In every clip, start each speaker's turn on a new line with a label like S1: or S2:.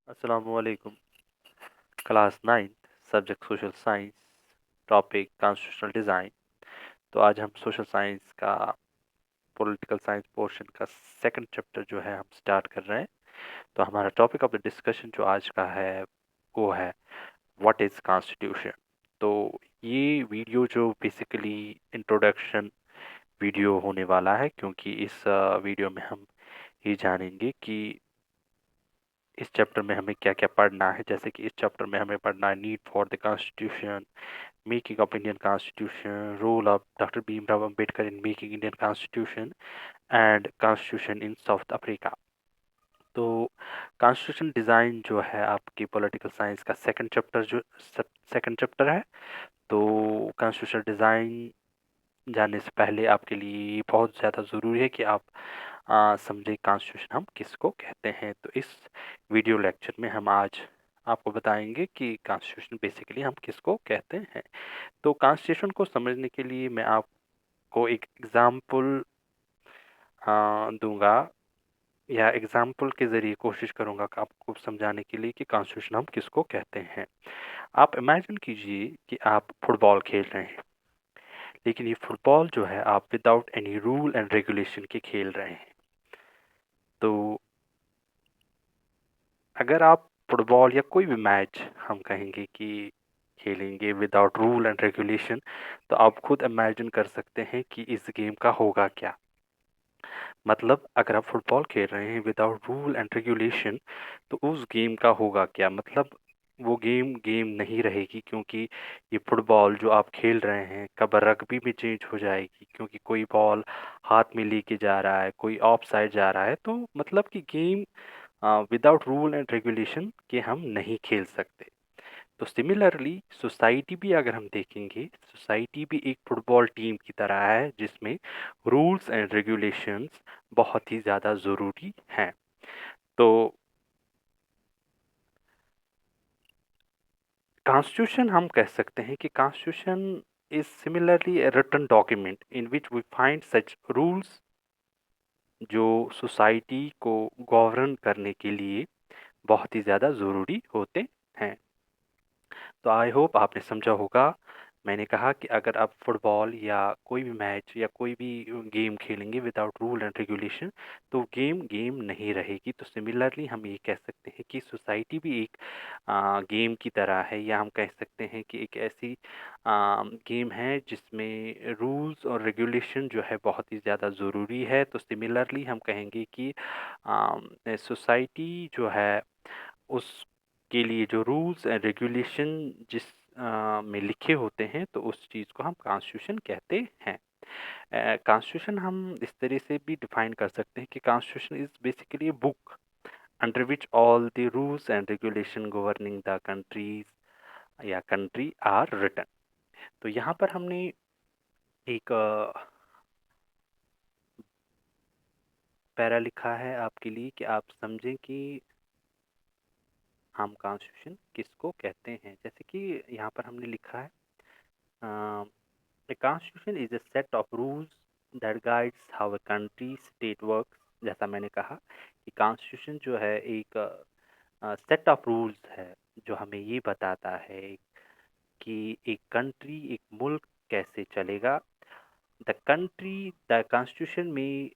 S1: Assalamualaikum. Class 9 subject social science topic constitutional design. तो आज हम सोशल साइंस का पॉलिटिकल साइंस पोर्शन का सेकंड चैप्टर जो है हम स्टार्ट कर रहे हैं। तो हमारा टॉपिक ऑफ द डिस्कशन जो आज का है वो है व्हाट इज़ कॉन्स्टिट्यूशन। तो ये वीडियो जो बेसिकली इंट्रोडक्शन वीडियो होने वाला है, क्योंकि इस वीडियो में हम ये जानेंगे कि इस चैप्टर में हमें क्या क्या पढ़ना है। जैसे कि इस चैप्टर में हमें पढ़ना है need for the constitution, making of Indian constitution, role of doctor Bhimrao Ambedkar in making Indian constitution and constitution in South Africa. तो कॉन्स्टिट्यूशन डिज़ाइन जो है आपकी पॉलिटिकल साइंस का सेकंड चैप्टर है। तो कॉन्स्टिट्यूशन डिज़ाइन जानने से पहले आपके लिए बहुत ज़्यादा ज़रूरी है कि आप समझें कॉन्स्टिट्यूशन हम किसको कहते हैं। तो इस वीडियो लेक्चर में हम आज आपको बताएंगे कि कॉन्स्टिट्यूशन बेसिकली हम किसको कहते हैं। तो कॉन्स्टिट्यूशन को समझने के लिए मैं आपको एक एग्जाम्पल दूंगा, या एग्जाम्पल के ज़रिए कोशिश करूंगा कि आपको समझाने के लिए कि कॉन्स्टिट्यूशन हम किसको कहते हैं। आप इमेजिन कीजिए कि आप फुटबॉल खेल रहे हैं, लेकिन ये फुटबॉल जो है आप without any rule and regulation के खेल रहे हैं। तो अगर आप फुटबॉल या कोई भी मैच हम कहेंगे कि खेलेंगे विदाउट रूल एंड रेगुलेशन, तो आप खुद इमेजिन कर सकते हैं कि इस गेम का होगा क्या। मतलब अगर आप फुटबॉल खेल रहे हैं विदाउट रूल एंड रेगुलेशन, तो उस गेम का होगा क्या। मतलब वो गेम गेम नहीं रहेगी, क्योंकि ये फुटबॉल जो आप खेल रहे हैं कब रग्बी में चेंज हो जाएगी, क्योंकि कोई बॉल हाथ में लेके जा रहा है, कोई ऑफ साइड जा रहा है। तो मतलब कि game without rule and regulation के हम नहीं खेल सकते। तो सिमिलरली सोसाइटी भी अगर हम देखेंगे, सोसाइटी भी एक फुटबॉल टीम की तरह है जिसमें रूल्स एंड रेगुलेशंस बहुत ही ज़्यादा ज़रूरी हैं। तो कॉन्स्टिट्यूशन हम कह सकते हैं कि constitution is similarly a written document in which we find such rules जो सोसाइटी को गवर्न करने के लिए बहुत ही ज़्यादा ज़रूरी होते हैं। तो आई होप आपने समझा होगा। मैंने कहा कि अगर आप फुटबॉल या कोई भी मैच या कोई भी गेम खेलेंगे विदाउट रूल एंड रेगुलेशन, तो गेम गेम नहीं रहेगी। तो सिमिलरली हम ये कह सकते हैं कि सोसाइटी भी एक गेम की तरह है, या हम कह सकते हैं कि एक ऐसी गेम है जिसमें रूल्स और रेगुलेशन जो है बहुत ही ज़्यादा ज़रूरी है। तो सिमिलरली हम कहेंगे कि सोसाइटी जो है उसके लिए जो रूल्स एंड रेगुलेशन जिस में लिखे होते हैं, तो उस चीज़ को हम कॉन्स्टिट्यूशन कहते हैं। कॉन्स्टिट्यूशन हम इस तरह से भी डिफाइन कर सकते हैं कि constitution is basically a book under which all the rules and regulation governing the countries या कंट्री आर रिटन। तो यहाँ पर हमने एक पैरा लिखा है आपके लिए कि आप समझें कि हम कॉन्स्टिट्यूशन किसको कहते हैं। जैसे कि यहाँ पर हमने लिखा है a constitution is a set of rules that guides how a country state works। जैसा मैंने कहा कि कॉन्स्टिट्यूशन जो है एक सेट ऑफ रूल्स है जो हमें ये बताता है कि एक कंट्री एक मुल्क कैसे चलेगा। The constitution may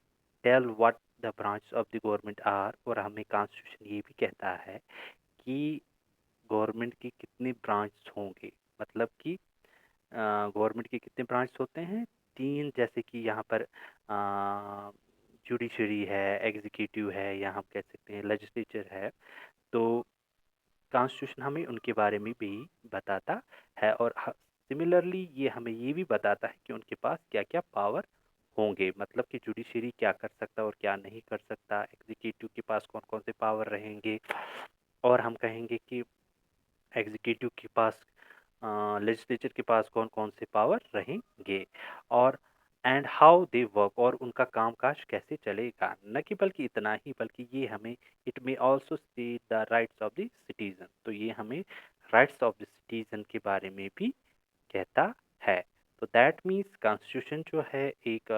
S1: tell what the branch of the government are. और हमें कॉन्स्टिट्यूशन ये भी कहता है कि गवर्नमेंट के कितने ब्रांच होंगे। मतलब कि गवर्नमेंट के कितने ब्रांच होते हैं, 3। जैसे कि यहाँ पर जुडिशरी है, एग्जीक्यूटिव है, या हम कह सकते हैं लेजिस्लेचर है। तो कॉन्स्टिट्यूशन हमें उनके बारे में भी बताता है, और सिमिलरली ये हमें ये भी बताता है कि उनके पास क्या क्या पावर होंगे। मतलब कि जुडिशरी क्या कर सकता है और क्या नहीं कर सकता, एग्जीक्यूटिव के पास कौन कौन से पावर रहेंगे, और हम कहेंगे कि एग्जीक्यूटिव के पास लेजिस्लेचर के पास कौन कौन से पावर रहेंगे, और एंड हाउ दे वर्क, और उनका कामकाज कैसे चलेगा। न कि बल्कि इतना ही, बल्कि ये हमें it may also state the rights of the citizen. तो ये हमें राइट्स ऑफ द सिटीजन के बारे में भी कहता है। तो दैट मीन्स कॉन्स्टिट्यूशन जो है एक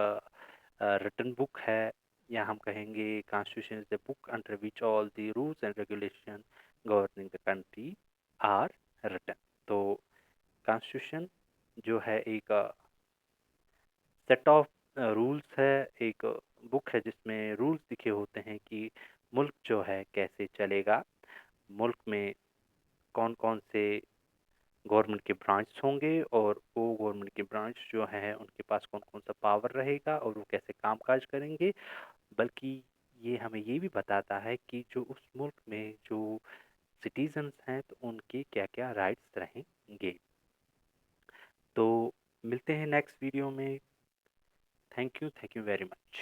S1: रिटन बुक है या हम कहेंगे constitution is the book under which all the rules and regulation governing the country are written. तो कॉन्स्टिट्यूशन जो है एक सेट ऑफ रूल्स है, एक बुक है जिसमें रूल्स लिखे होते हैं कि मुल्क जो है कैसे चलेगा, मुल्क में कौन कौन से गवर्नमेंट के ब्रांच होंगे और वो गवर्नमेंट के ब्रांच जो है उनके पास कौन कौन सा पावर रहेगा और वो कैसे कामकाज करेंगे। बल्कि ये हमें ये भी बताता है कि जो उस मुल्क में जो सिटीजन्स हैं तो उनके क्या क्या राइट्स रहेंगे। तो मिलते हैं नेक्स्ट वीडियो में। Thank you very much.